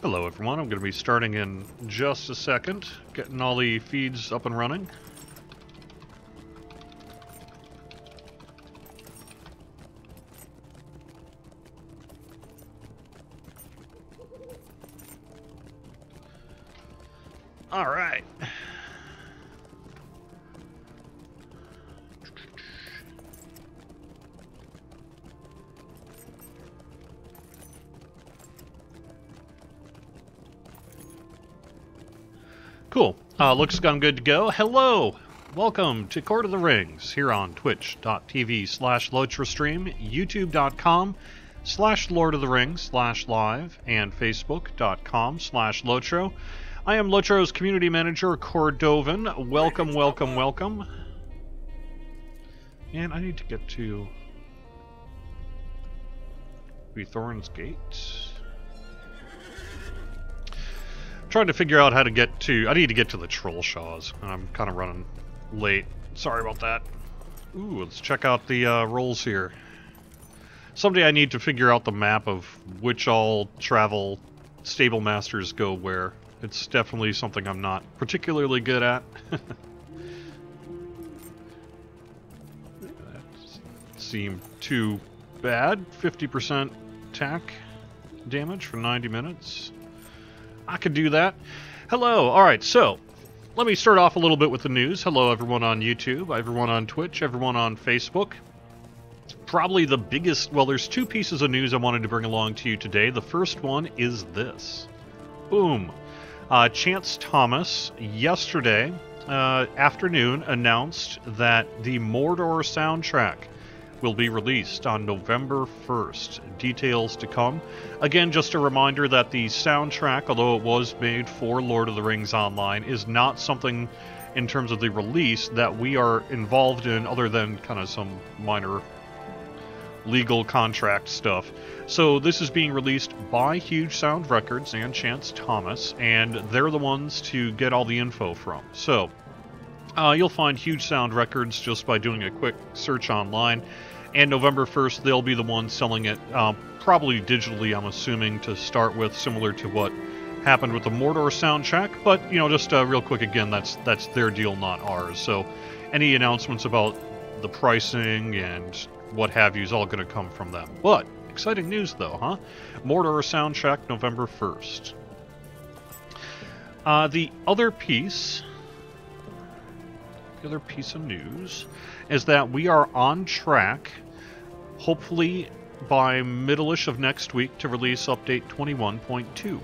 Hello everyone, I'm going to be starting in just a second, getting all the feeds up and running. Alright. Cool. Looks like I'm good to go. Hello! Welcome to Court of the Rings here on twitch.tv/LOTRO youtube.com/Lord of the Rings/live, and facebook.com/LOTRO. I am LOTRO's community manager, Cordovan. Welcome, welcome, welcome. And I need to get to Thorn's Gate. Trying to figure out how to get to... I need to get to the Troll Shaws, and I'm kind of running late. Sorry about that. Ooh, let's check out the rolls here. Someday I need to figure out the map of which all travel stable masters go where. It's definitely something I'm not particularly good at. That seemed too bad. 50% attack damage for 90 minutes. I could do that. Hello. Alright, so let me start off a little bit with the news. Hello everyone on YouTube, everyone on Twitch, everyone on Facebook. Probably the biggest... Well, there's two pieces of news I wanted to bring along to you today. The first one is this. Boom. Chance Thomas, yesterday afternoon, announced that the Mordor soundtrack will be released on November 1st. Details to come. Again, just a reminder that the soundtrack, although it was made for Lord of the Rings Online, is not something in terms of the release that we are involved in other than kind of some minor legal contract stuff. So this is being released by Huge Sound Records and Chance Thomas, and they're the ones to get all the info from. So you'll find Huge Sound Records just by doing a quick search online, and November 1st they'll be the ones selling it, probably digitally, I'm assuming, to start with, similar to what happened with the Mordor soundtrack. But, you know, just real quick again, that's their deal, not ours. So any announcements about the pricing and what have you is all going to come from them. But exciting news though, huh? Mordor soundtrack November 1st. The other piece of news is that we are on track, hopefully by middle-ish of next week, to release update 21.2.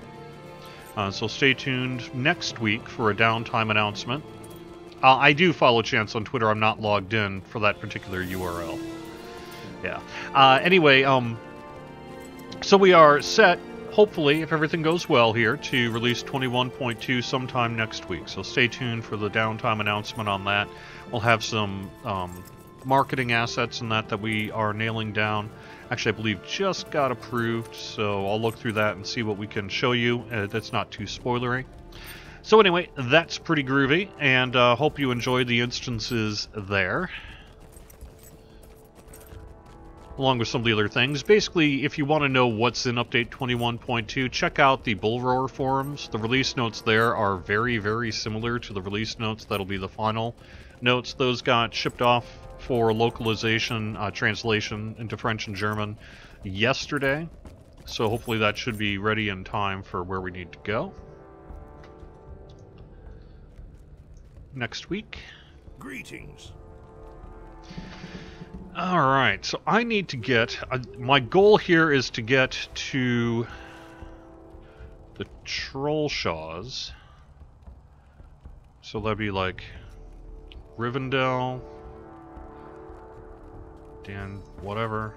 So stay tuned next week for a downtime announcement. I do follow Chance on Twitter. I'm not logged in for that particular URL. Yeah. Anyway, so we are set, hopefully, if everything goes well here, to release 21.2 sometime next week. So stay tuned for the downtime announcement on that. We'll have some marketing assets and that we are nailing down. Actually, I believe just got approved, so I'll look through that and see what we can show you. That's not too spoilery. So anyway, that's pretty groovy, and hope you enjoyed the instances there, along with some of the other things. Basically, if you want to know what's in Update 21.2, check out the Bull Roar forums. The release notes there are very, very similar to the release notes that'll be the final notes. Those got shipped off for localization, translation into French and German yesterday. So hopefully that should be ready in time for where we need to go next week. Greetings. Alright, so I need to get... my goal here is to get to the Troll Shaws. So that'd be like Rivendell, Dan, whatever.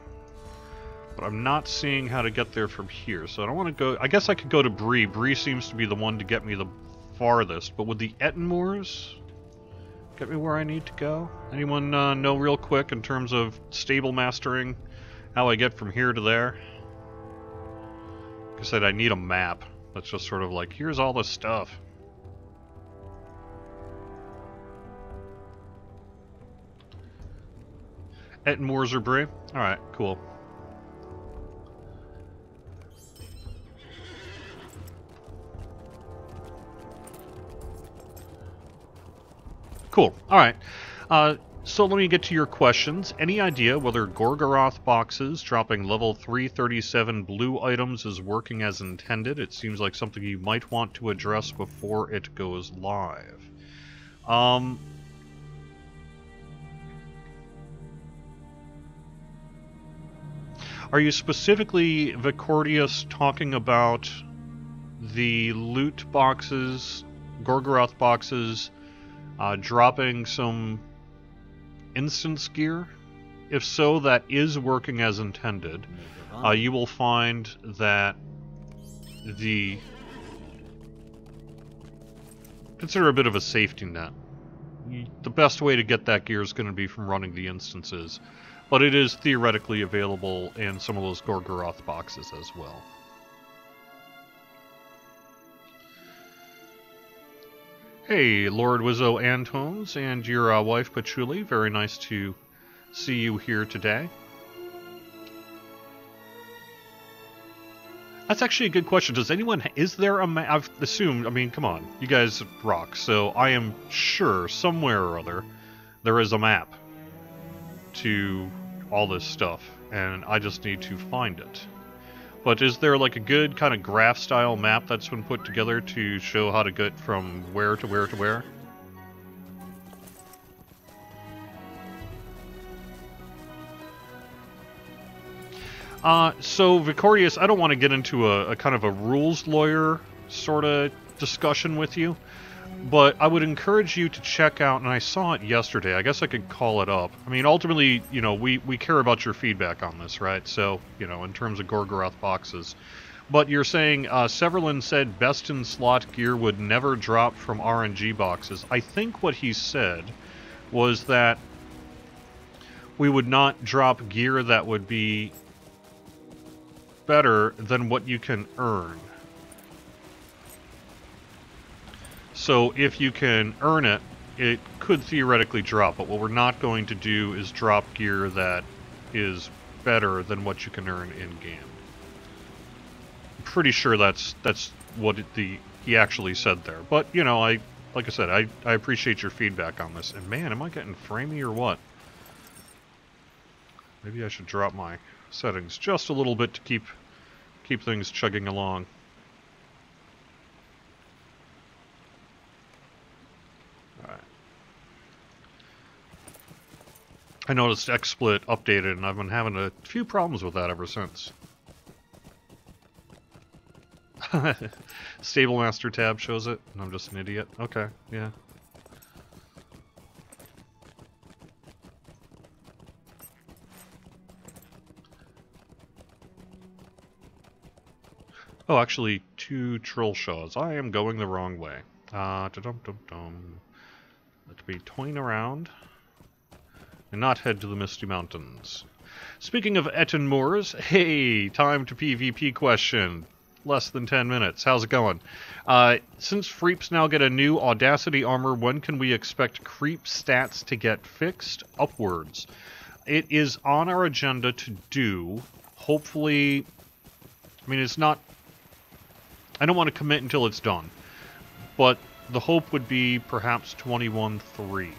But I'm not seeing how to get there from here, so I don't want to go... I guess I could go to Bree. Bree seems to be the one to get me the farthest, but would the Ettenmoors get me where I need to go? Anyone know real quick in terms of stable mastering how I get from here to there? Like I said, I need a map that's just sort of like, here's all this stuff. Ettenmoors or Bray? Alright, cool. Cool. All right. So let me get to your questions. Any idea whether Gorgoroth boxes dropping level 337 blue items is working as intended? It seems like something you might want to address before it goes live. Are you specifically, Vicordius, talking about the loot boxes, Gorgoroth boxes, dropping some instance gear? If so, that is working as intended. You will find that consider a bit of a safety net. The best way to get that gear is going to be from running the instances, but it is theoretically available in some of those Gorgoroth boxes as well. Hey, Lord Wizzo Antones and your wife Patchouli, very nice to see you here today. That's actually a good question. Does anyone... Is there a map? I've assumed... I mean, come on. You guys rock. So I am sure somewhere or other there is a map to all this stuff. And I just need to find it. But is there like a good kind of graph-style map that's been put together to show how to get from where to where to where? So, Vicordius, I don't want to get into a kind of a rules lawyer sort of discussion with you, but I would encourage you to check out, and I saw it yesterday, I guess I could call it up. I mean, ultimately, you know, we care about your feedback on this, right? So, you know, in terms of Gorgoroth boxes. But you're saying, Severlin said best in slot gear would never drop from RNG boxes. I think what he said was that we would not drop gear that would be better than what you can earn. So if you can earn it, it could theoretically drop, but what we're not going to do is drop gear that is better than what you can earn in-game. I'm pretty sure that's what he actually said there. But, you know, like I said, I appreciate your feedback on this. And man, am I getting framey or what? Maybe I should drop my settings just a little bit to keep things chugging along. Alright. I noticed XSplit updated, and I've been having a few problems with that ever since. Stable Master tab shows it, and I'm just an idiot. Okay, yeah. Oh, actually, 2 Trollshaws. I am going the wrong way. Da-dum-dum-dum. Let me toin around and not head to the Misty Mountains. Speaking of Etten Moors, hey, time to PvP question. Less than 10 minutes. How's it going? Since Freeps now get a new Audacity armor, when can we expect creep stats to get fixed upwards? It is on our agenda to do. Hopefully, I mean, it's not... I don't want to commit until it's done, but the hope would be perhaps 21.3,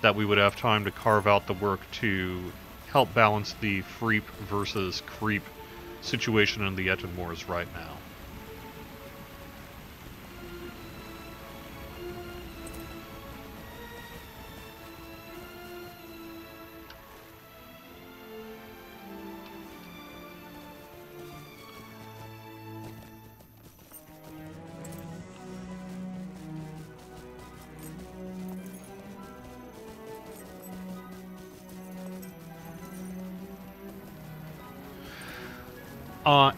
that we would have time to carve out the work to help balance the Freep versus Creep situation in the Etten Moors right now.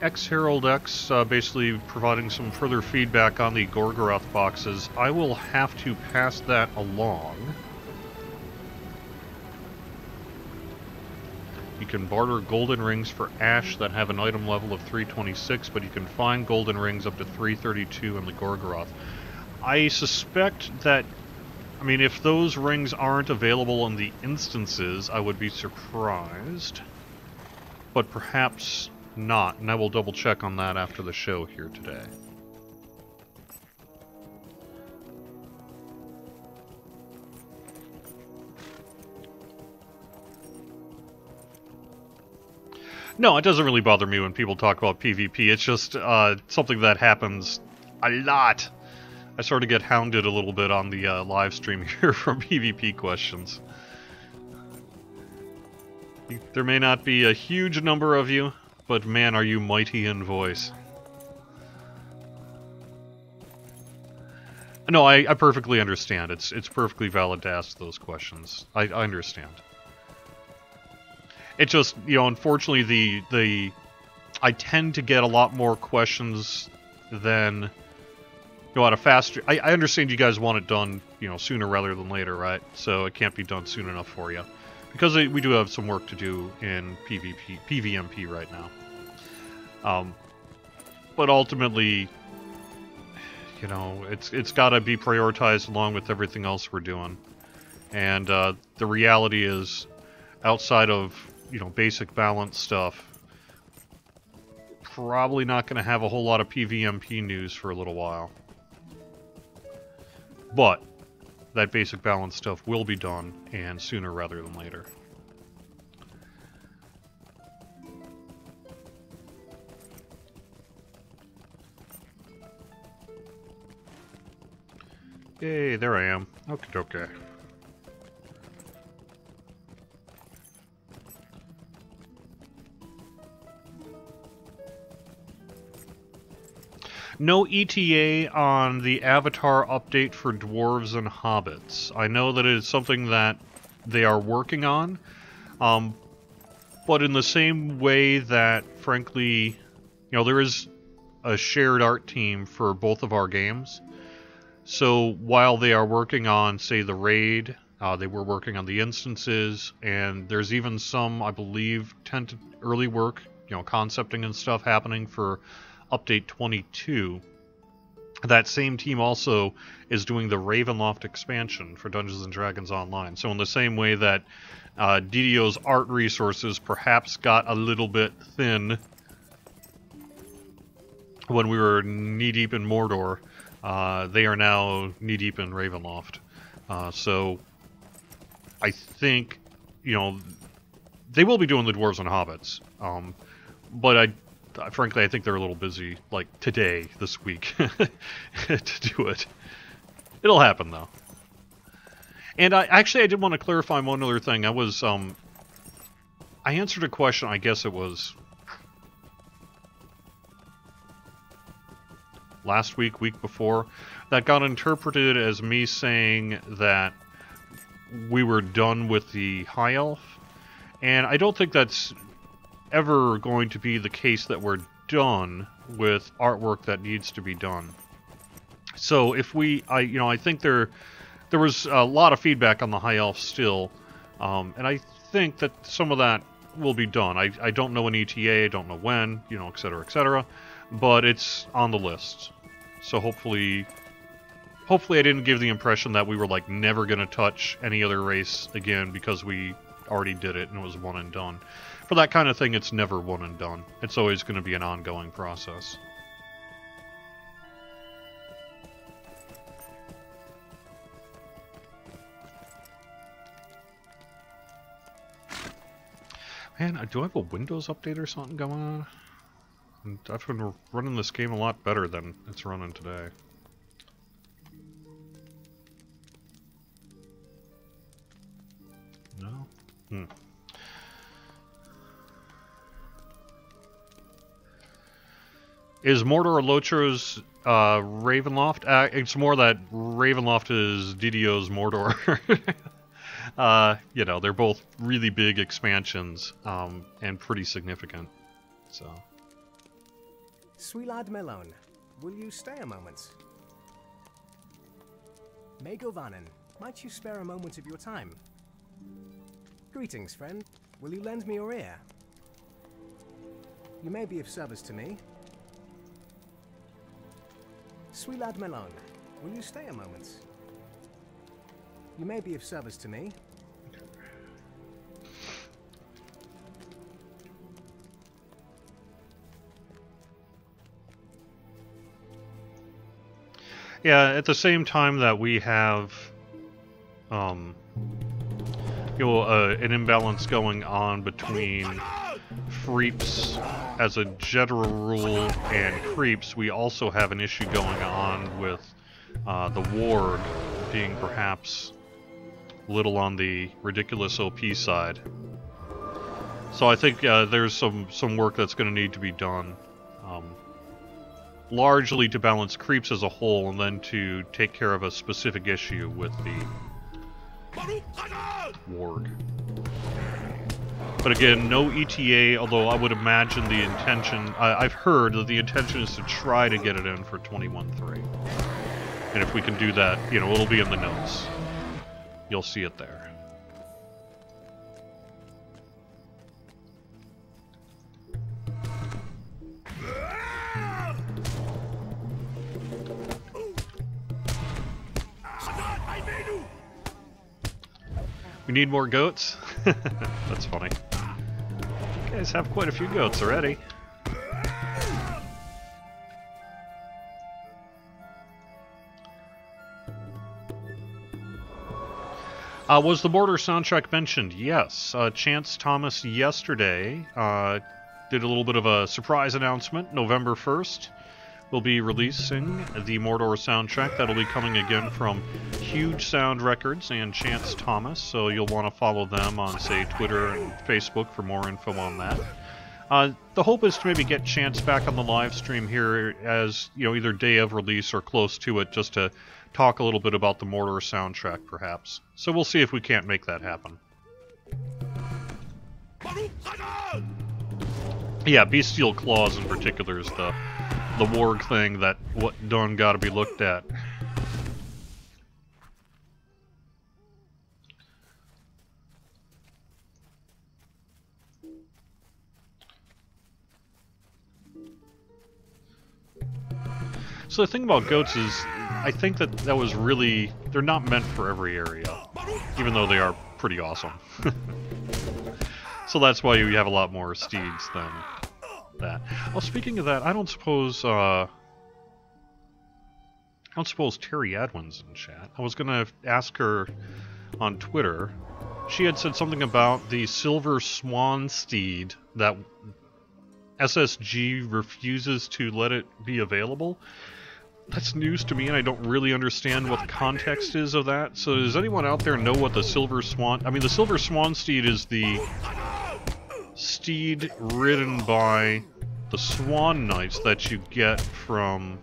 X-Herald X, basically providing some further feedback on the Gorgoroth boxes. I will have to pass that along. You can barter golden rings for ash that have an item level of 326, but you can find golden rings up to 332 in the Gorgoroth. I suspect that, I mean, if those rings aren't available in the instances, I would be surprised. But perhaps not, and I will double check on that after the show here today. No, it doesn't really bother me when people talk about PvP. It's just something that happens a lot. I sort of get hounded a little bit on the live stream here from PvP questions. There may not be a huge number of you, but man, are you mighty in voice. No, I perfectly understand. It's perfectly valid to ask those questions. I understand. It just, you know, unfortunately, I tend to get a lot more questions than, you know, at a faster... I understand you guys want it done, you know, sooner rather than later, right? So it can't be done soon enough for you. Because we do have some work to do in PvMP right now. But ultimately, you know, it's got to be prioritized along with everything else we're doing. And the reality is, outside of, you know, basic balance stuff, probably not going to have a whole lot of PvMP news for a little while. But that basic balance stuff will be done, and sooner rather than later. Yay, there I am. Okay. No ETA on the Avatar update for Dwarves and Hobbits. I know that it is something that they are working on, but in the same way that, frankly, you know, there is a shared art team for both of our games. So while they are working on, say, the raid, they were working on the instances, and there's even some, I believe, early work, you know, concepting and stuff happening for Update 22. That same team also is doing the Ravenloft expansion for Dungeons & Dragons Online. So in the same way that DDO's art resources perhaps got a little bit thin when we were knee-deep in Mordor, they are now knee-deep in Ravenloft. So I think, you know, they will be doing the Dwarves and Hobbits. But frankly, I think they're a little busy, like, today, this week, to do it. It'll happen, though. And I did want to clarify one other thing. I answered a question, I guess it was last week, week before, that got interpreted as me saying that we were done with the High Elf. And I don't think that's ever going to be the case, that we're done with artwork that needs to be done. So if I think there was a lot of feedback on the High Elf still, and I think that some of that will be done. I don't know an ETA, I don't know when, you know, etc., but it's on the list. So hopefully I didn't give the impression that we were, like, never going to touch any other race again because we already did it and it was one and done. For that kind of thing, it's never one and done. It's always going to be an ongoing process. Man, do I have a Windows update or something going on? I've been running this game a lot better than it's running today. No? Is Mordor LOTRO's Ravenloft? It's more that Ravenloft is DDO's Mordor. You know, they're both really big expansions, and pretty significant. So. Sweet lad Melon, will you stay a moment? Megovanen, might you spare a moment of your time? Greetings, friend. Will you lend me your ear? You may be of service to me. Sweet lad Melon, will you stay a moment? You may be of service to me. Yeah, at the same time that we have, an imbalance going on between creeps as a general rule and creeps, we also have an issue going on with the ward being perhaps a little on the ridiculous OP side. So I think there's some work that's going to need to be done, largely to balance creeps as a whole, and then to take care of a specific issue with the ward. But again, no ETA, although I would imagine the intention, I've heard that the intention is to try to get it in for 21.3. And if we can do that, you know, it'll be in the notes. You'll see it there. We need more goats? That's funny. You guys have quite a few goats already. Was the Border soundtrack mentioned? Yes. Chance Thomas yesterday did a little bit of a surprise announcement. November 1st, we'll be releasing the Mordor soundtrack. That'll be coming again from Huge Sound Records and Chance Thomas, so you'll want to follow them on, say, Twitter and Facebook for more info on that. The hope is to maybe get Chance back on the live stream here as, you know, either day of release or close to it, just to talk a little bit about the Mordor soundtrack, perhaps. So we'll see if we can't make that happen. Yeah, Bestial Claws in particular is the warg thing that done gotta be looked at. So the thing about goats is, I think that was really, they're not meant for every area, even though they are pretty awesome. So that's why you have a lot more steeds than that. Well, speaking of that, I don't suppose Terry Adwin's in chat. I was gonna ask her on Twitter. She had said something about the Silver Swan steed that SSG refuses to let it be available. That's news to me, and I don't really understand what the context is of that. So does anyone out there know what the Silver Swan... I mean, the Silver Swan steed is the steed ridden by the Swan Knights that you get from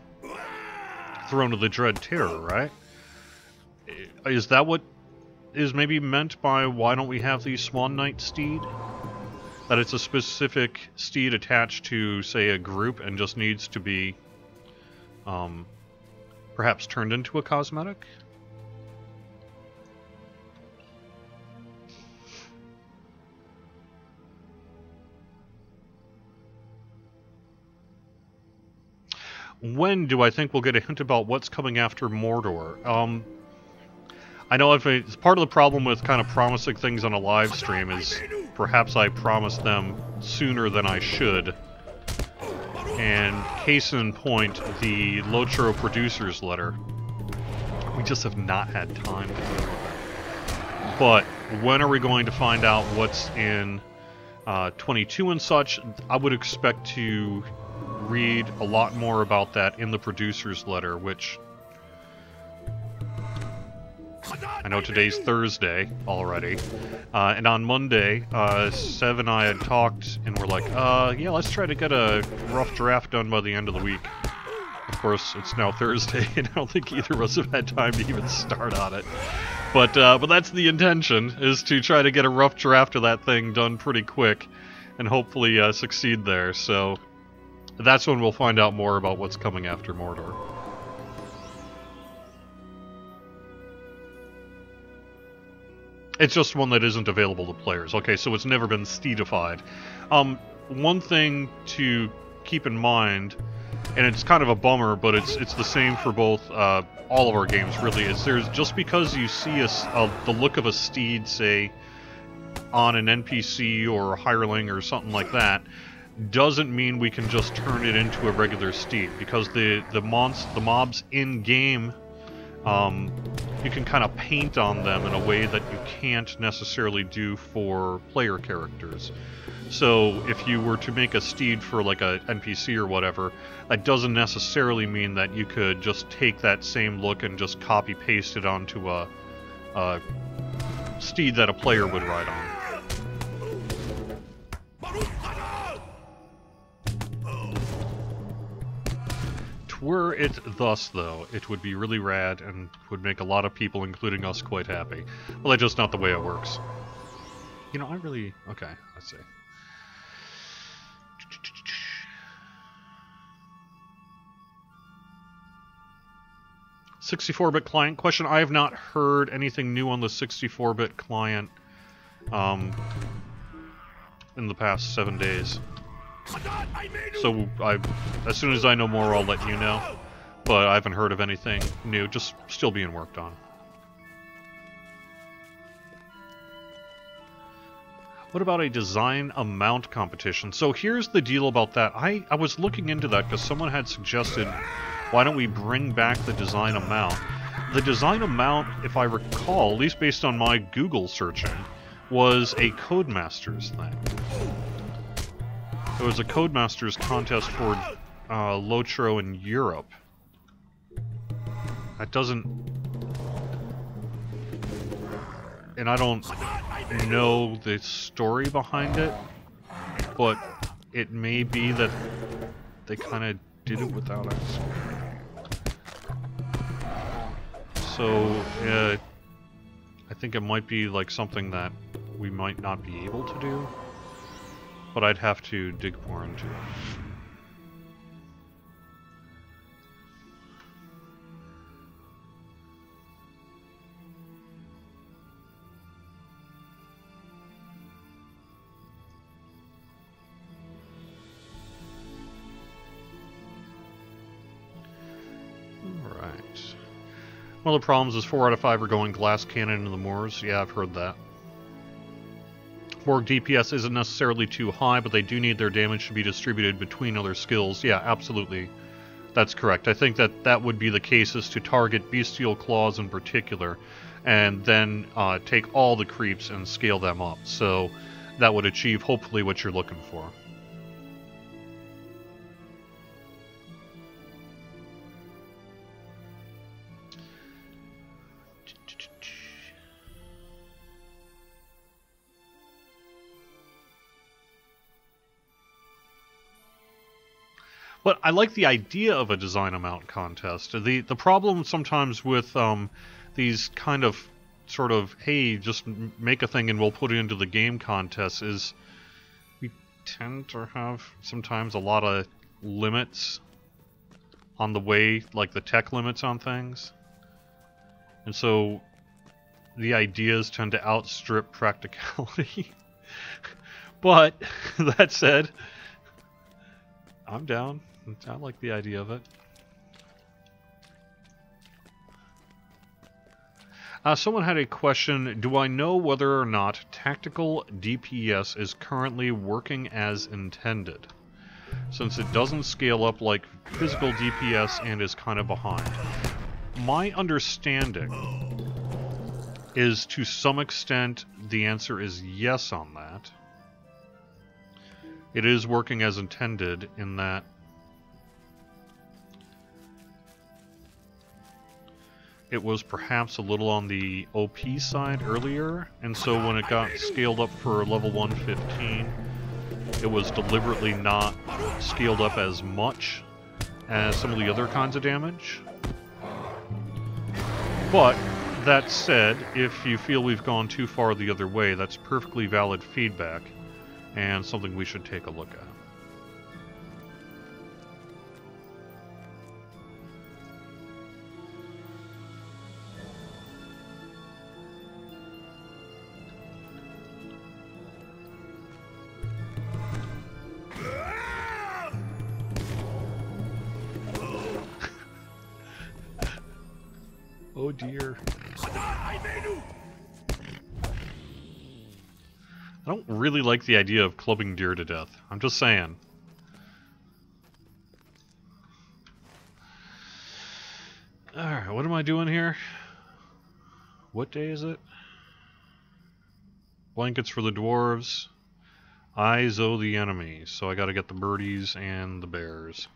Throne of the Dread Terror, right? Is that what is maybe meant by why don't we have the Swan Knight steed? That it's a specific steed attached to, say, a group and just needs to be perhaps turned into a cosmetic? When do I think we'll get a hint about what's coming after Mordor? I know it's part of the problem with kind of promising things on a live stream is perhaps I promised them sooner than I should. And case in point, the LOTRO producers letter. We just have not had time to deal with that. But when are we going to find out what's in 22 and such? I would expect to read a lot more about that in the producers letter, which I know today's Thursday already, and on Monday, Sev and I had talked, and we're like, yeah, let's try to get a rough draft done by the end of the week. Of course, it's now Thursday, and I don't think either of us have had time to even start on it. But that's the intention, is to try to get a rough draft of that thing done pretty quick, and hopefully succeed there, so that's when we'll find out more about what's coming after Mordor. It's just one that isn't available to players. Okay, so it's never been steedified. One thing to keep in mind, and it's kind of a bummer, but it's the same for both all of our games really, is there's just because you see the look of a steed, say, on an NPC or a hireling or something like that, doesn't mean we can just turn it into a regular steed, because the mobs in game you can kind of paint on them in a way that you can't necessarily do for player characters. So if you were to make a steed for like a NPC or whatever, that doesn't necessarily mean that you could just take that same look and just copy paste it onto a steed that a player would ride on. Were it thus, though, it would be really rad and would make a lot of people, including us, quite happy. Well, that's just not the way it works. You know, I really... Okay, let's see. 64-bit client question. I have not heard anything new on the 64-bit client in the past 7 days. So as soon as I know more, I'll let you know. But I haven't heard of anything new, just still being worked on. What about a design amount competition? So here's the deal about that. I was looking into that because someone had suggested, why don't we bring back the design amount? The design amount, if I recall, at least based on my Google searching, was a Codemasters thing. It was a Codemasters contest for LOTRO in Europe. That doesn't... And I don't know the story behind it, but it may be that they kind of did it without us. So, I think it might be like something that we might not be able to do, but I'd have to dig more into it. One of the problems is 4 out of 5 are going glass cannon into the moors. Yeah, I've heard that. Borg DPS isn't necessarily too high, but they do need their damage to be distributed between other skills. Yeah, absolutely. That's correct. I think that that would be the case, is to target Bestial Claws in particular, and then take all the creeps and scale them up. So that would achieve, hopefully, what you're looking for. But I like the idea of a design amount contest. The problem sometimes with these kind of sort of, hey, just make a thing and we'll put it into the game contests, is we tend to have sometimes a lot of limits on the way, like the tech limits on things. And so the ideas tend to outstrip practicality. But that said, I'm down. I like the idea of it. Someone had a question, do I know whether or not tactical DPS is currently working as intended, since it doesn't scale up like physical DPS and is kind of behind? My understanding is, to some extent, the answer is yes on that. It is working as intended in that it was perhaps a little on the OP side earlier, and so when it got scaled up for level 115, it was deliberately not scaled up as much as some of the other kinds of damage. But that said, if you feel we've gone too far the other way, that's perfectly valid feedback, and something we should take a look at. Oh dear. I don't really like the idea of clubbing deer to death. I'm just saying. Alright, what am I doing here? What day is it? Blankets for the dwarves. Eyes o' the enemy. So I gotta get the birdies and the bears.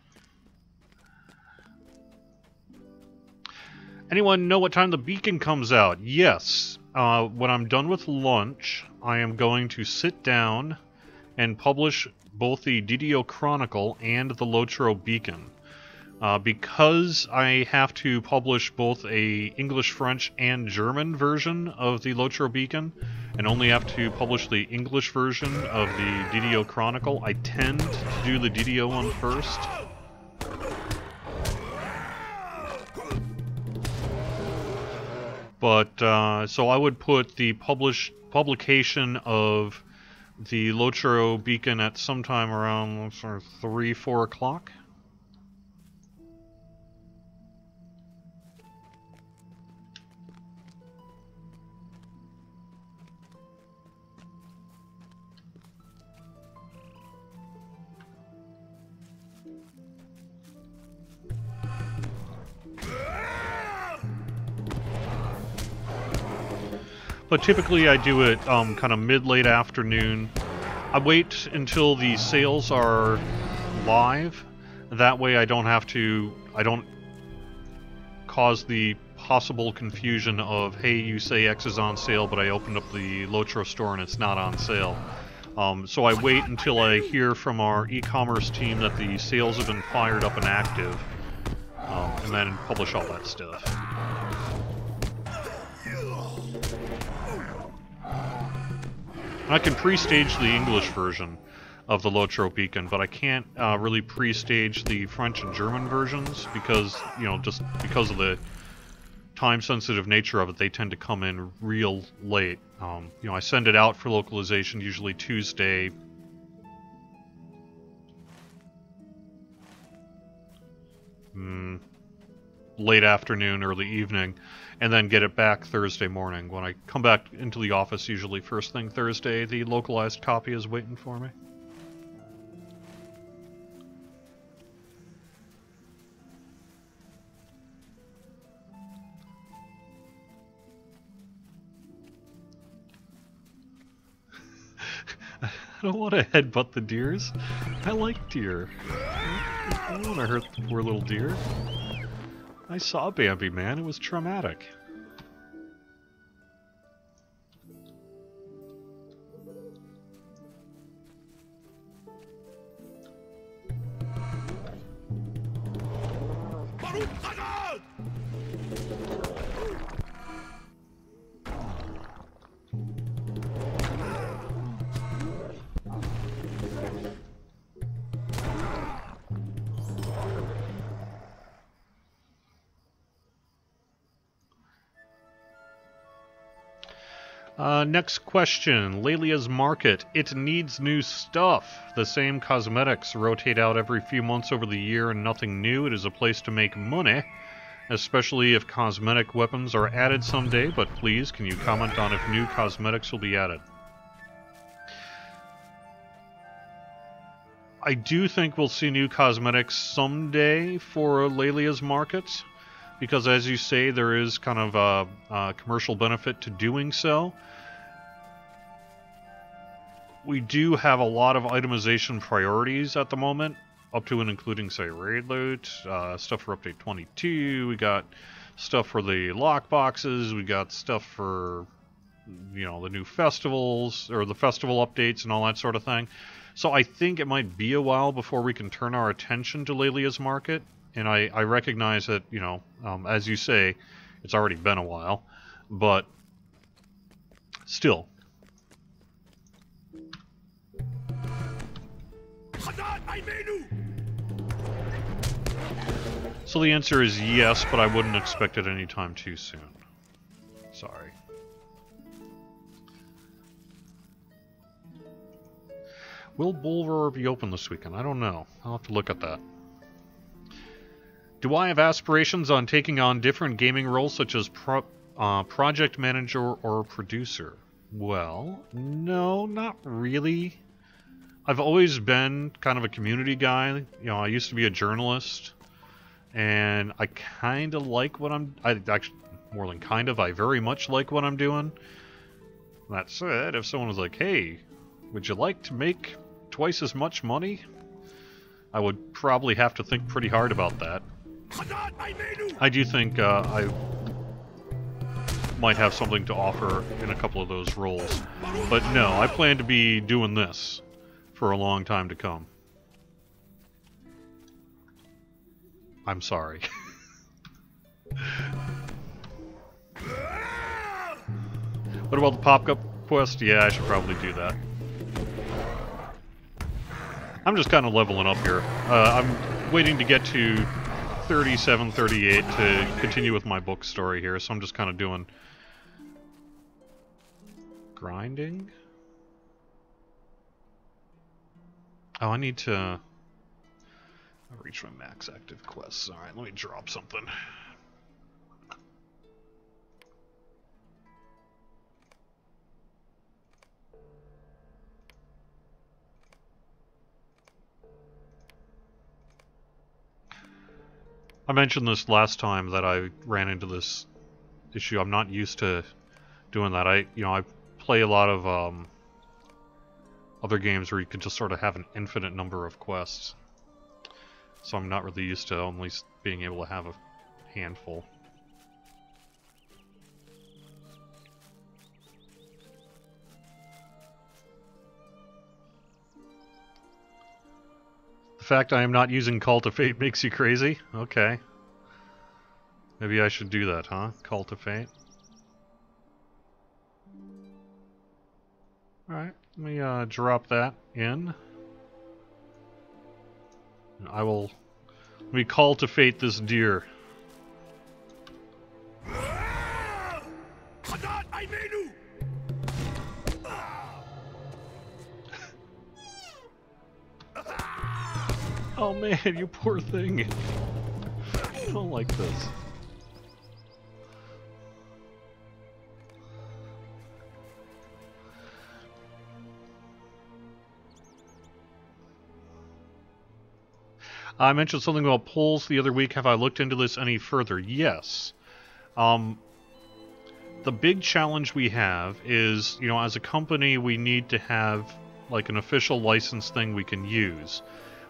Anyone know what time the beacon comes out? Yes. When I'm done with lunch, I am going to sit down and publish both the DDO Chronicle and the LOTRO beacon. Because I have to publish both a English, French, and German version of the LOTRO beacon, and only have to publish the English version of the DDO Chronicle, I tend to do the DDO one first. But, so I would put the publication of the LOTRO beacon at sometime around 3, 4 o'clock. But typically I do it kind of mid-late afternoon. I wait until the sales are live. That way I don't cause the possible confusion of, hey, you say X is on sale, but I opened up the LOTRO store and it's not on sale. So I wait until I hear from our e-commerce team that the sales have been fired up and active, and then publish all that stuff. I can pre-stage the English version of the LOTRO beacon, but I can't really pre-stage the French and German versions because, you know, just because of the time-sensitive nature of it, they tend to come in real late. You know, I send it out for localization usually Tuesday. Late afternoon, early evening, and then get it back Thursday morning. When I come back into the office, usually first thing Thursday, the localized copy is waiting for me. I don't want to headbutt the deers. I like deer. I don't want to hurt the poor little deer. I saw Bambi, man. It was traumatic. Next question. Lelia's Market. It needs new stuff. The same cosmetics rotate out every few months over the year and nothing new. It is a place to make money, especially if cosmetic weapons are added someday, but please, can you comment on if new cosmetics will be added? I do think we'll see new cosmetics someday for Lelia's Market, because as you say, there is kind of a commercial benefit to doing so. We do have a lot of itemization priorities at the moment, up to and including, say, raid loot, stuff for update 22, we got stuff for the lockboxes, we got stuff for, you know, the new festivals, or the festival updates and all that sort of thing. So I think it might be a while before we can turn our attention to Lelia's Market, and I recognize that, you know, as you say, it's already been a while, but still. So the answer is yes, but I wouldn't expect it anytime too soon. Sorry. Will Bulver be open this weekend? I don't know. I'll have to look at that. Do I have aspirations on taking on different gaming roles such as project manager or producer? Well, no, not really. I've always been kind of a community guy. You know, I used to be a journalist, and I kind of like what I actually, more than kind of, I very much like what I'm doing. That said, if someone was like, hey, would you like to make twice as much money? I would probably have to think pretty hard about that. I do think I might have something to offer in a couple of those roles. But no, I plan to be doing this for a long time to come. I'm sorry. What about the pop-up quest? Yeah, I should probably do that. I'm just kind of leveling up here. I'm waiting to get to 37, 38 to continue with my book story here, so I'm just kind of doing grinding. Oh, I need to reach my max active quests. Alright, let me drop something. I mentioned this last time that I ran into this issue. I'm not used to doing that. I play a lot of other games where you can just sort of have an infinite number of quests. So I'm not really used to only being able to have a handful. The fact I am not using Call to Fate makes you crazy? Okay. Maybe I should do that, huh? Call to Fate. Alright, let me drop that in. Let me call to fate this deer. Oh man, you poor thing. I don't like this. I mentioned something about polls the other week. Have I looked into this any further? Yes. The big challenge we have is, as a company, we need to have like an official license thing we can use.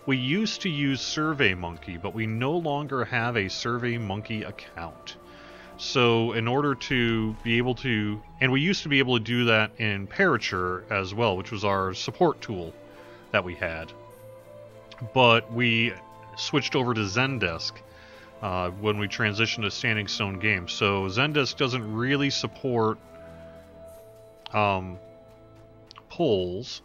We used to use SurveyMonkey, but we no longer have a SurveyMonkey account. So in order to be able to, and we used to be able to do that in Parature as well, which was our support tool that we had. But we switched over to Zendesk when we transitioned to Standing Stone Games. So Zendesk doesn't really support polls.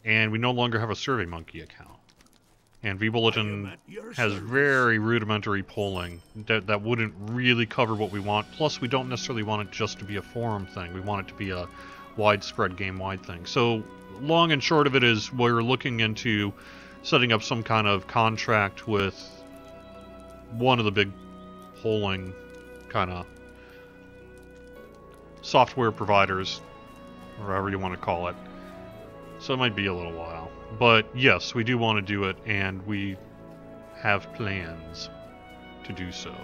And we no longer have a SurveyMonkey account. And vBulletin has very rudimentary polling that wouldn't really cover what we want. Plus, we don't necessarily want it just to be a forum thing. We want it to be a widespread game-wide thing. So, long and short of it is we're looking into setting up some kind of contract with one of the big polling kind of software providers, or however you want to call it. So it might be a little while. But yes, we do want to do it, and we have plans to do so.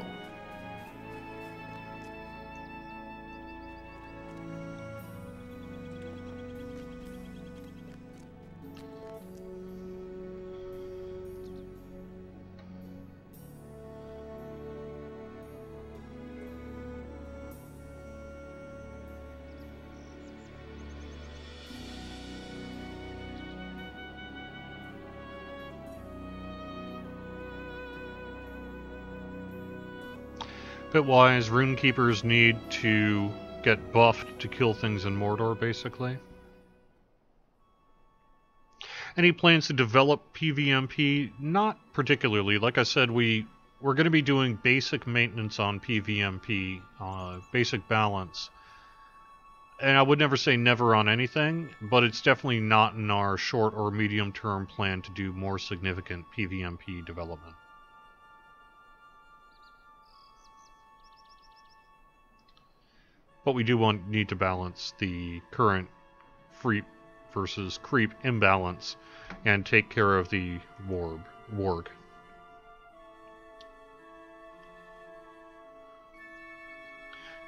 Bitwise, Runekeepers need to get buffed to kill things in Mordor, basically. Any plans to develop PvMP? Not particularly. Like I said, we're going to be doing basic maintenance on PvMP, basic balance. And I would never say never on anything, but it's definitely not in our short or medium-term plan to do more significant PvMP development. But we do need to balance the current free versus creep imbalance and take care of the warg.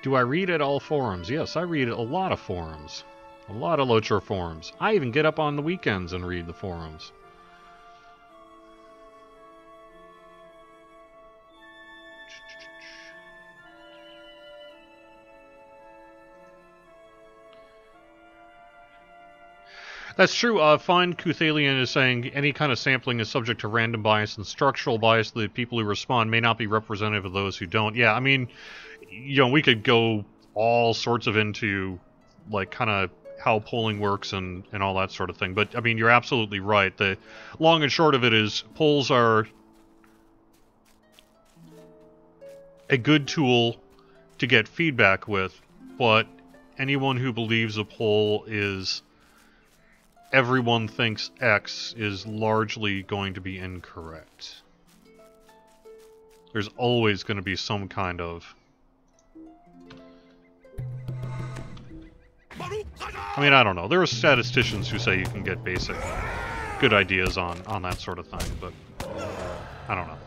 Do I read at all forums? Yes, I read a lot of forums. A lot of LOTRO forums. I even get up on the weekends and read the forums. That's true. Fine Kuthalian is saying any kind of sampling is subject to random bias and structural bias. The people who respond may not be representative of those who don't. Yeah, I mean, you know, we could go all sorts of into, like, kind of how polling works and all that sort of thing. But, I mean, you're absolutely right. The long and short of it is polls are a good tool to get feedback with, but anyone who believes a poll is everyone thinks X is largely going to be incorrect. There's always going to be some kind of... I mean, I don't know. There are statisticians who say you can get basic good ideas on that sort of thing, but I don't know.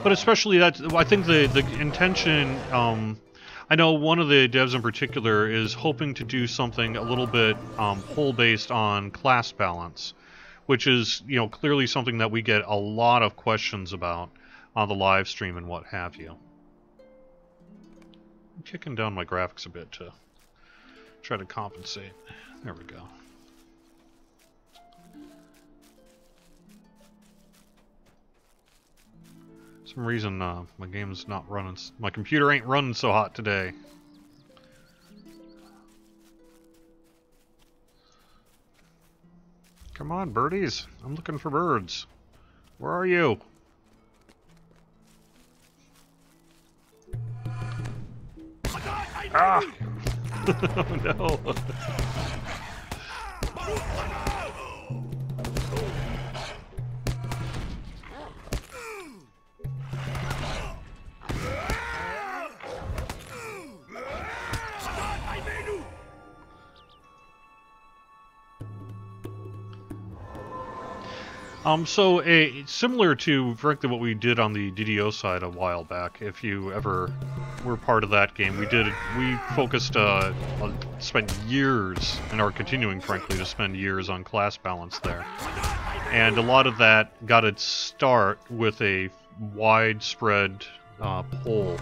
But especially that, I think the intention, I know one of the devs in particular is hoping to do something a little bit poll-based on class balance, which is, you know, clearly something that we get a lot of questions about on the live stream and what have you. I'm kicking down my graphics a bit to try to compensate. There we go. For some reason, my game's not running. My computer ain't running so hot today. Come on, birdies. I'm looking for birds. Where are you? Ah! Oh no. So similar to, frankly, what we did on the DDO side a while back, if you ever were part of that game, we focused, spent years, and are continuing, frankly, to spend years on class balance there. And a lot of that got its start with a widespread poll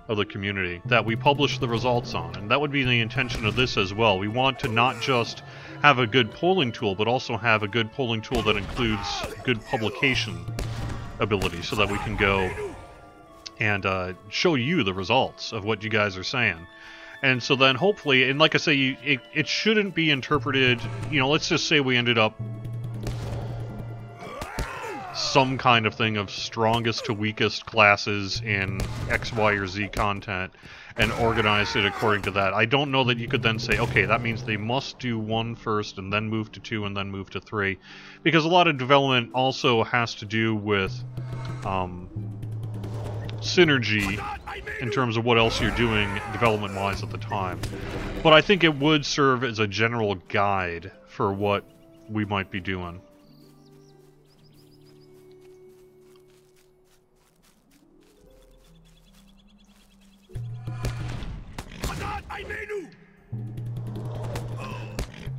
of the community that we published the results on, and that would be the intention of this as well. We want to not just have a good polling tool, but also have a good polling tool that includes good publication ability, so that we can go and show you the results of what you guys are saying. And so then hopefully, and like I say, it shouldn't be interpreted, you know, let's just say we ended up some kind of thing of strongest to weakest classes in X, Y, or Z content and organize it according to that. I don't know that you could then say, okay, that means they must do 1 first and then move to 2 and then move to 3. Because a lot of development also has to do with synergy in terms of what else you're doing development-wise at the time. But I think it would serve as a general guide for what we might be doing.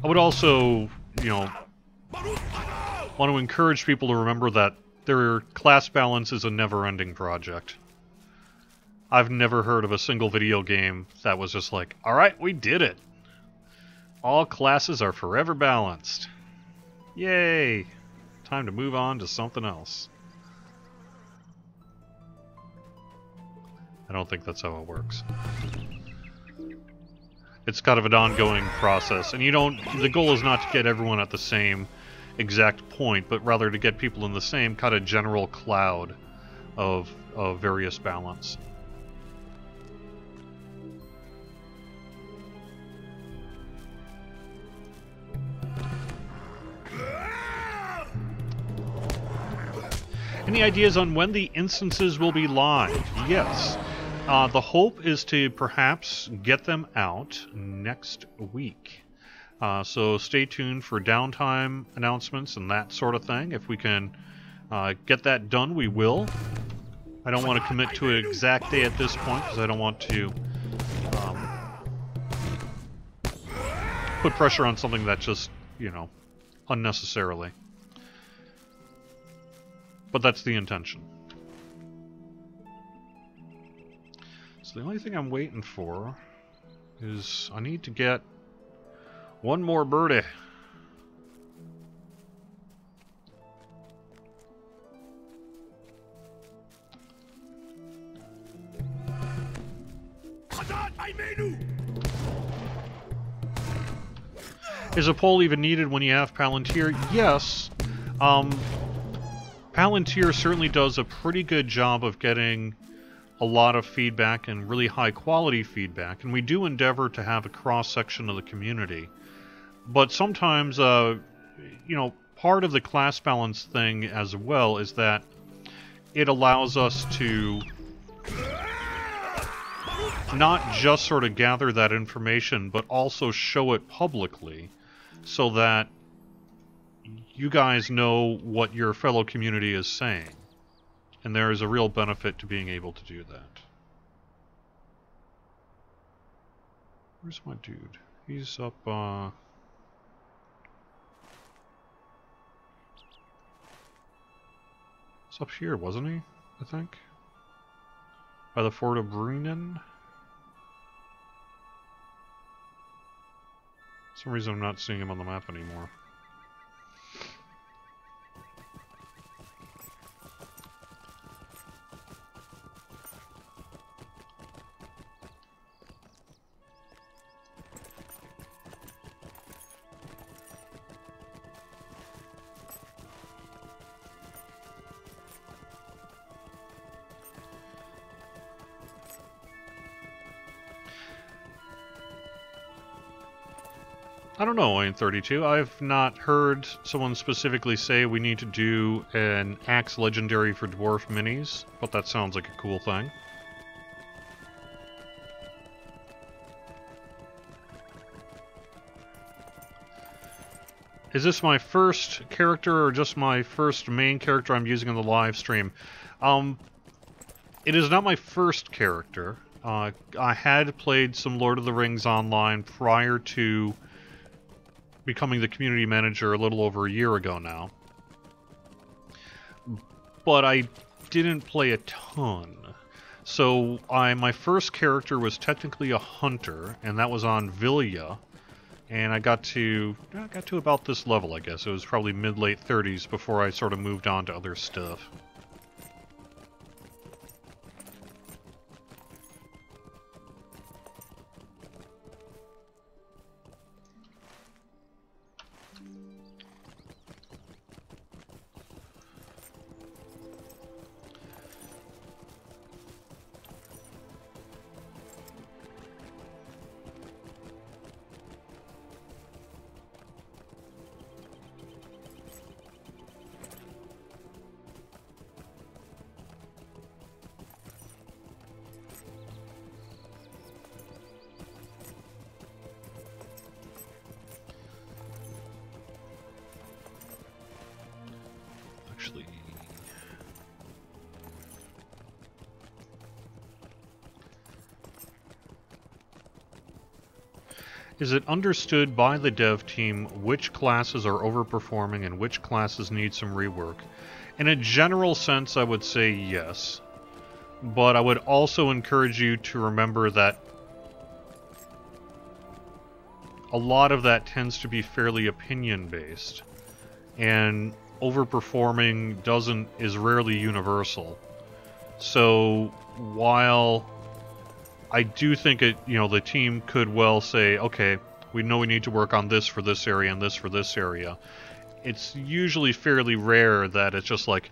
I would also, you know, want to encourage people to remember that their class balance is a never-ending project. I've never heard of a single video game that was just like, alright, we did it! All classes are forever balanced. Yay! Time to move on to something else. I don't think that's how it works. It's kind of an ongoing process, and you don't... The goal is not to get everyone at the same exact point, but rather to get people in the same kind of general cloud of various balance. Any ideas on when the instances will be live? Yes. The hope is to perhaps get them out next week. So stay tuned for downtime announcements and that sort of thing. If we can get that done, we will. I don't want to commit to an exact day at this point because I don't want to put pressure on something that just, you know, unnecessarily. But that's the intention. So the only thing I'm waiting for is I need to get one more birdie. Is a poll even needed when you have Palantir? Yes. Palantir certainly does a pretty good job of getting a lot of feedback and really high quality feedback, and we do endeavor to have a cross-section of the community. But sometimes, you know, part of the class balance thing as well is that it allows us to not just sort of gather that information, but also show it publicly so that you guys know what your fellow community is saying. And there is a real benefit to being able to do that. Where's my dude? He's up, He's up here, wasn't he? I think? By the Fort of Bruinen? For some reason I'm not seeing him on the map anymore. I don't know, Wayne 32. I've not heard someone specifically say we need to do an Axe Legendary for Dwarf Minis, but that sounds like a cool thing. Is this my first character or just my first main character I'm using in the live stream? It is not my first character. I had played some Lord of the Rings online prior to becoming the community manager a little over a year ago now. But I didn't play a ton. So my first character was technically a hunter, and that was on Villia. And I got to about this level, I guess. It was probably mid-late 30s before I sort of moved on to other stuff. Actually, is it understood by the dev team which classes are overperforming and which classes need some rework? In a general sense, I would say yes. But I would also encourage you to remember that a lot of that tends to be fairly opinion-based. And overperforming is rarely universal. So while I do think the team could well say, okay, we know we need to work on this for this area and this for this area. It's usually fairly rare that it's just like,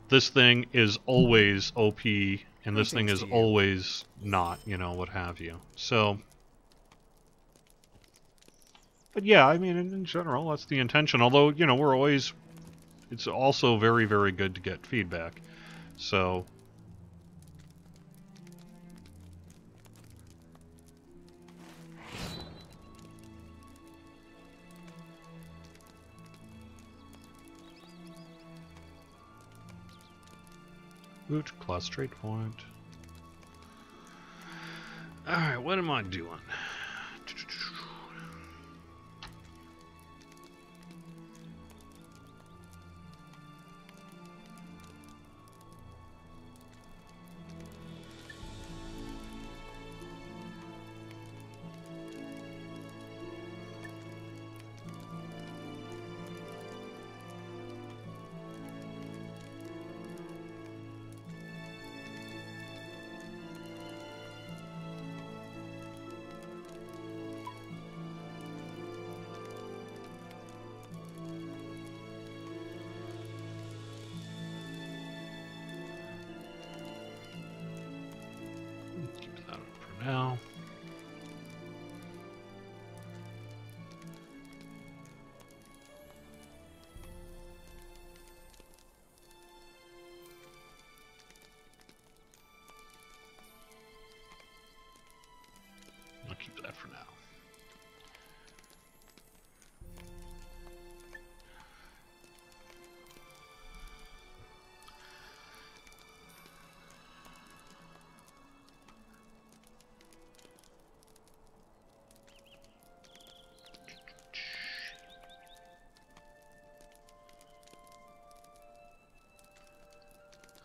this thing is always OP and this thing is always not, what have you. So, but yeah, I mean, in general, that's the intention. Although, we're always it's also very, very good to get feedback. So root, class straight point. Alright, what am I doing? Keep that up for now. I'll keep that for now.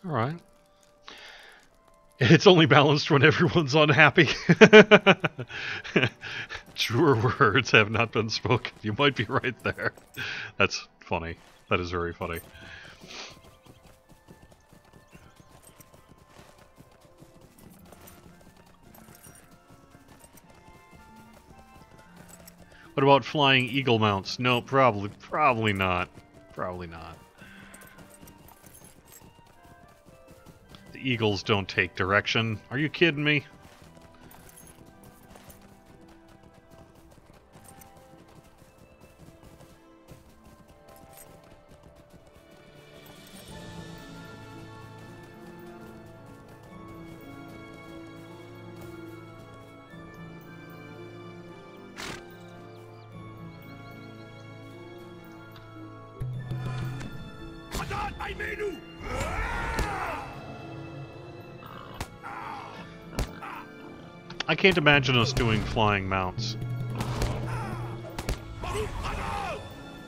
All right. It's only balanced when everyone's unhappy. Truer words have not been spoken. You might be right there. That's funny. That is very funny. What about flying eagle mounts? No, probably not. Probably not. The eagles don't take direction. Are you kidding me? I can't imagine us doing flying mounts. I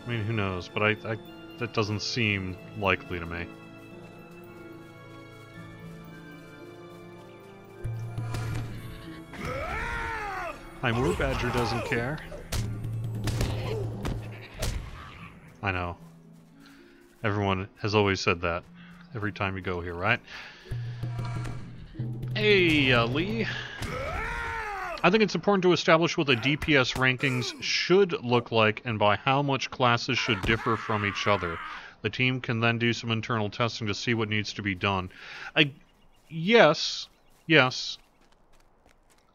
mean, who knows, but I that doesn't seem likely to me. Moor Badger doesn't care. I know. Everyone has always said that. Every time you go here, right? Hey, Lee. I think it's important to establish what the DPS rankings should look like and by how much classes should differ from each other. The team can then do some internal testing to see what needs to be done. Yes.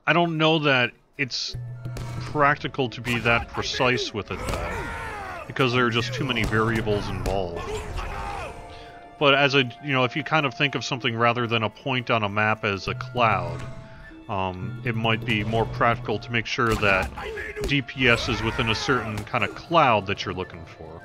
I don't know that it's practical to be that precise with it, though, because there are just too many variables involved. But as a, if you kind of think of something rather than a point on a map as a cloud, it might be more practical to make sure that DPS is within a certain kind of cloud that you're looking for.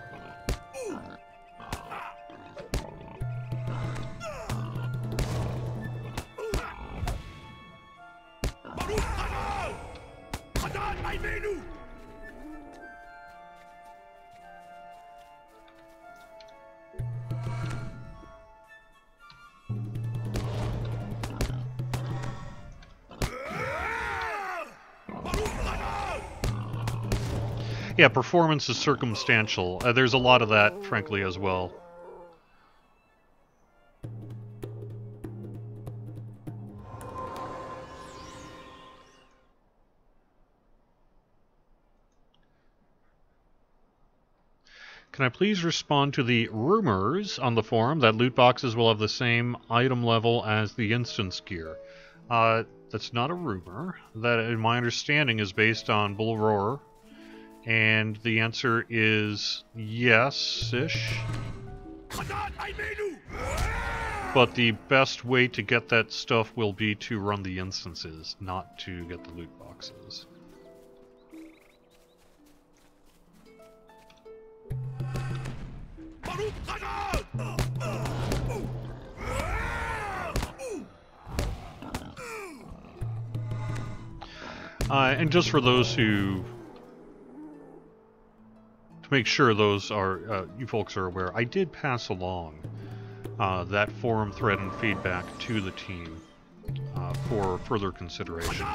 Yeah, performance is circumstantial. There's a lot of that, frankly, as well. Can I please respond to the rumors on the forum that loot boxes will have the same item level as the instance gear? That's not a rumor. That, in my understanding, is based on Bull Roar. And the answer is yes-ish. But the best way to get that stuff will be to run the instances, not to get the loot boxes. And just for those who... to make sure those are, you folks are aware, I did pass along that forum thread and feedback to the team for further consideration.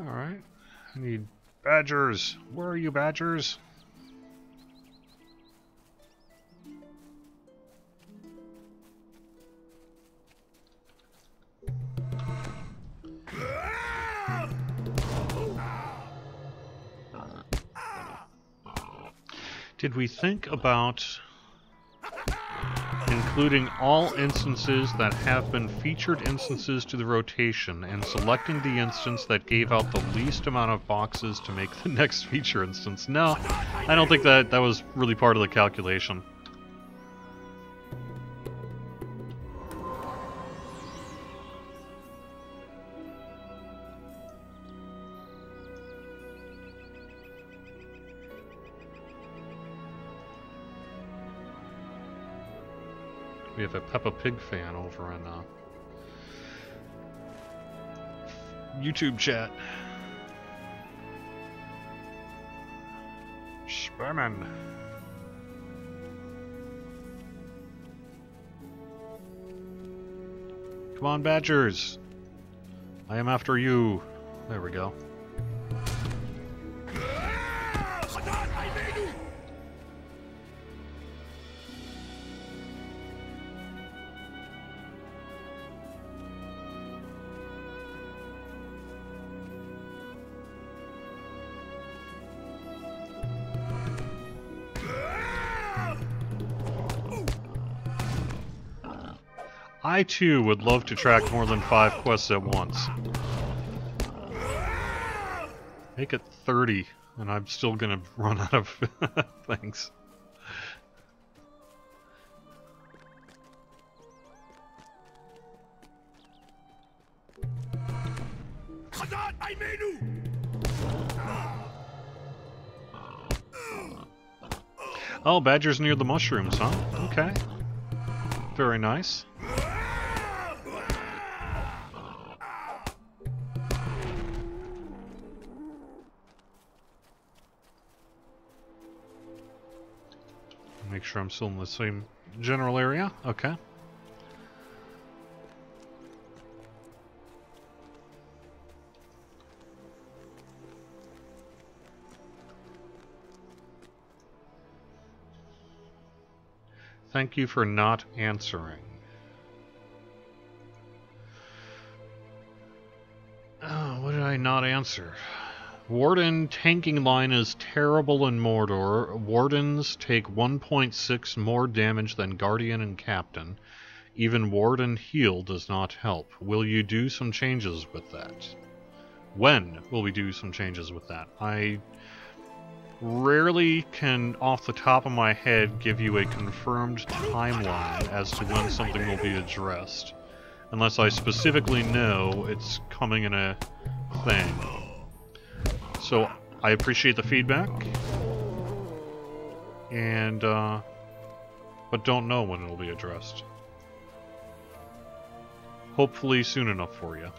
Alright, I need badgers. Where are you, badgers? Did we think about including all instances that have been featured instances to the rotation and selecting the instance that gave out the least amount of boxes to make the next feature instance? No, I don't think that was really part of the calculation. We have a Peppa Pig fan over in YouTube chat. Spamming. Come on, badgers. I am after you. There we go. I too would love to track more than 5 quests at once. Make it 30, and I'm still gonna run out of things. Oh, badgers near the mushrooms, huh? Okay. Very nice. Make sure I'm still in the same general area. Okay. Thank you for not answering. Oh, what did I not answer? Warden tanking line is terrible in Mordor. Wardens take 1.6 more damage than Guardian and Captain. Even Warden heal does not help. Will you do some changes with that? When will we do some changes with that? I rarely can, off the top of my head, give you a confirmed timeline as to when something will be addressed. Unless I specifically know it's coming in a thing. So, I appreciate the feedback, and, but don't know when it'll be addressed. Hopefully soon enough for you.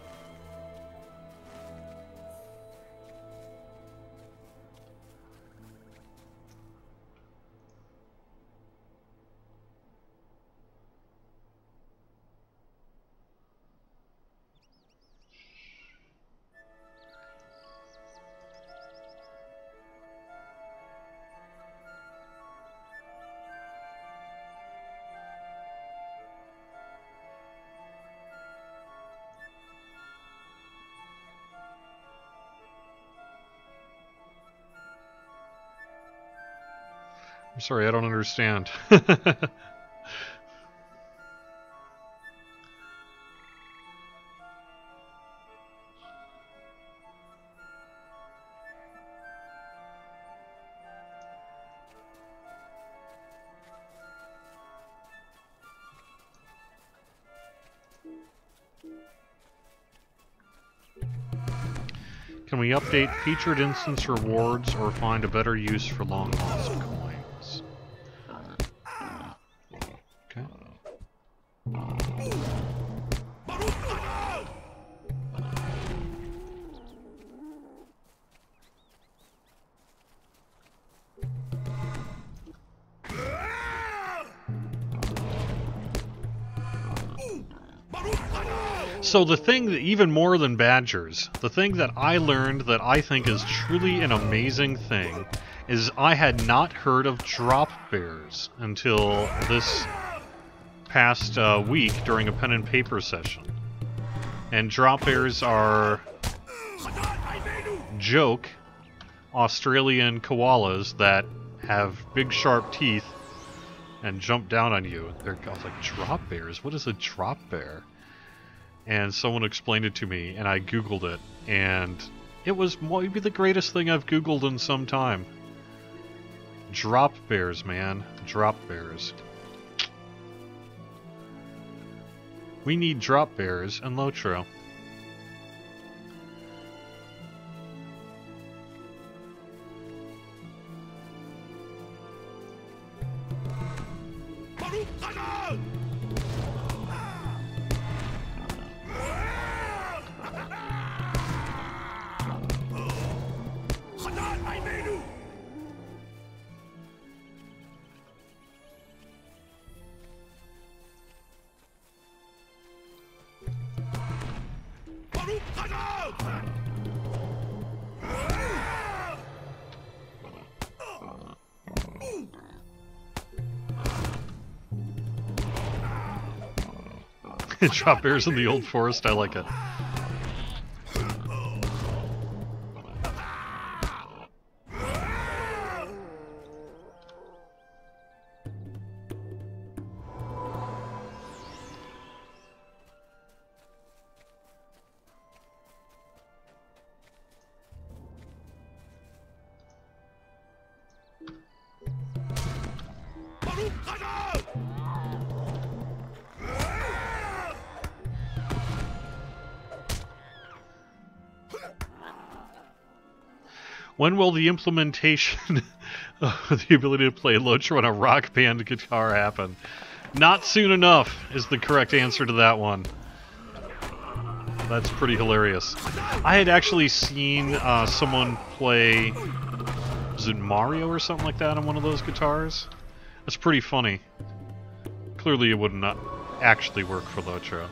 sorry, I don't understand. Can we update featured instance rewards or find a better use for long lost coins? Okay. So the thing that, even more than badgers, the thing that I learned that I think is truly an amazing thing is I had not heard of drop bears until this past week during a pen and paper session. And drop bears are joke Australian koalas that have big sharp teeth and jump down on you. I was like, drop bears? What is a drop bear? And someone explained it to me, and I googled it, and it was maybe the greatest thing I've googled in some time. Drop bears, man. Drop bears. We need drop bears in LOTRO. Drop bears in the old forest, I like it. When will the implementation of the ability to play LOTRO on a rock band guitar happen? Not soon enough is the correct answer to that one. That's pretty hilarious. I had actually seen someone play, was it Mario or something like that on one of those guitars? That's pretty funny. Clearly it would not actually work for LOTRO.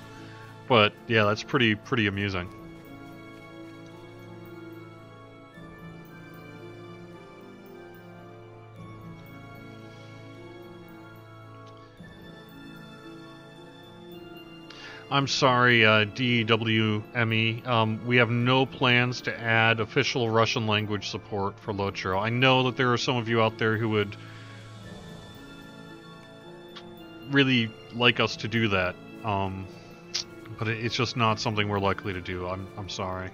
But yeah, that's pretty amusing. I'm sorry, DWME. We have no plans to add official Russian language support for LOTRO. I know that there are some of you out there who would really like us to do that, but it's just not something we're likely to do. I'm sorry.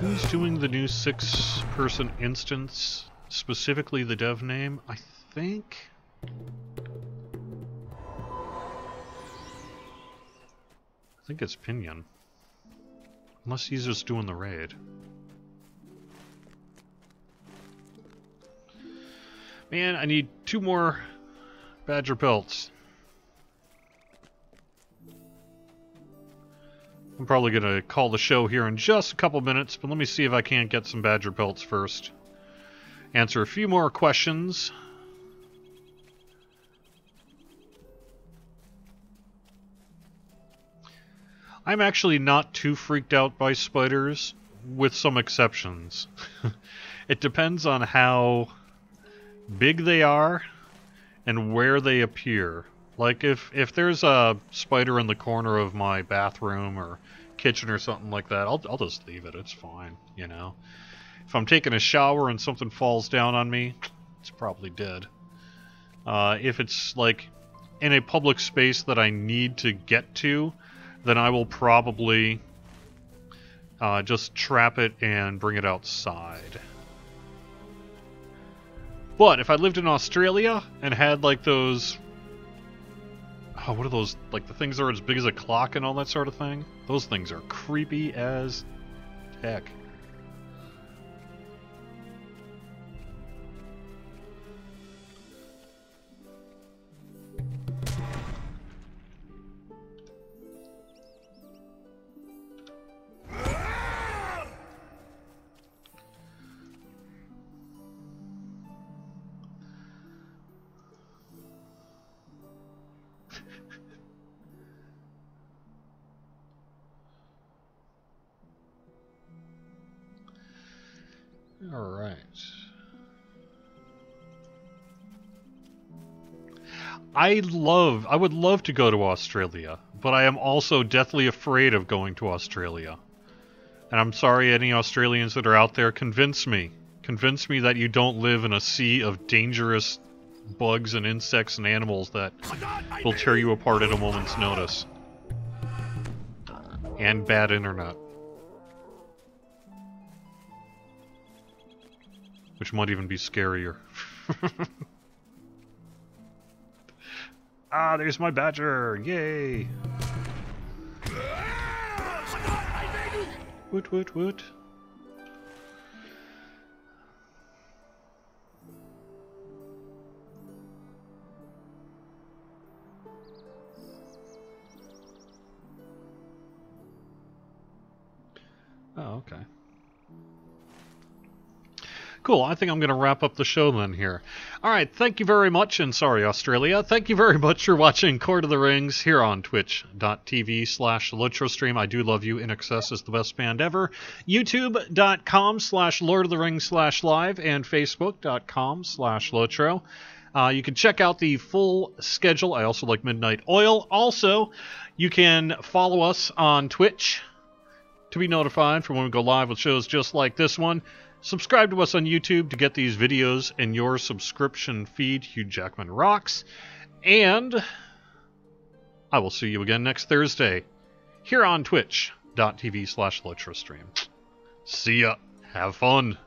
Who's doing the new 6-person instance? Specifically the dev name? I think it's Pinion. Unless he's just doing the raid. Man, I need 2 more Badger pelts. I'm probably going to call the show here in just a couple minutes, but let me see if I can't get some Badger pelts first. Answer a few more questions. I'm actually not too freaked out by spiders. with some exceptions. It depends on how big they are and where they appear. Like if there's a spider in the corner of my bathroom or kitchen or something like that, I'll just leave it. It's fine, you know. If I'm taking a shower and something falls down on me, it's probably dead. If it's like in a public space that I need to get to, then I will probably just trap it and bring it outside. But if I lived in Australia and had like those... Oh, what are those? Like the things that are as big as a clock and all that sort of thing? Those things are creepy as heck. Alright. I would love to go to Australia, but I am also deathly afraid of going to Australia. And I'm sorry, any Australians that are out there, convince me. Convince me that you don't live in a sea of dangerous bugs and insects and animals that will tear you apart at a moment's notice. And bad internet. Which might even be scarier. Ah, there's my badger! Yay! Woot woot woot. Oh, okay. Cool, I think I'm going to wrap up the show then here. Alright, thank you very much, and sorry Australia, thank you very much for watching Court of the Rings here on twitch.tv/LOTROstream. I do love you, InXS is the best band ever. YouTube.com/LordofTheRings/live and Facebook.com/LOTRO. You can check out the full schedule. I also like Midnight Oil. Also, you can follow us on Twitch to be notified for when we go live with shows just like this one. Subscribe to us on YouTube to get these videos in your subscription feed. Hugh Jackman rocks. And I will see you again next Thursday here on twitch.tv/LOTROstream. See ya. Have fun.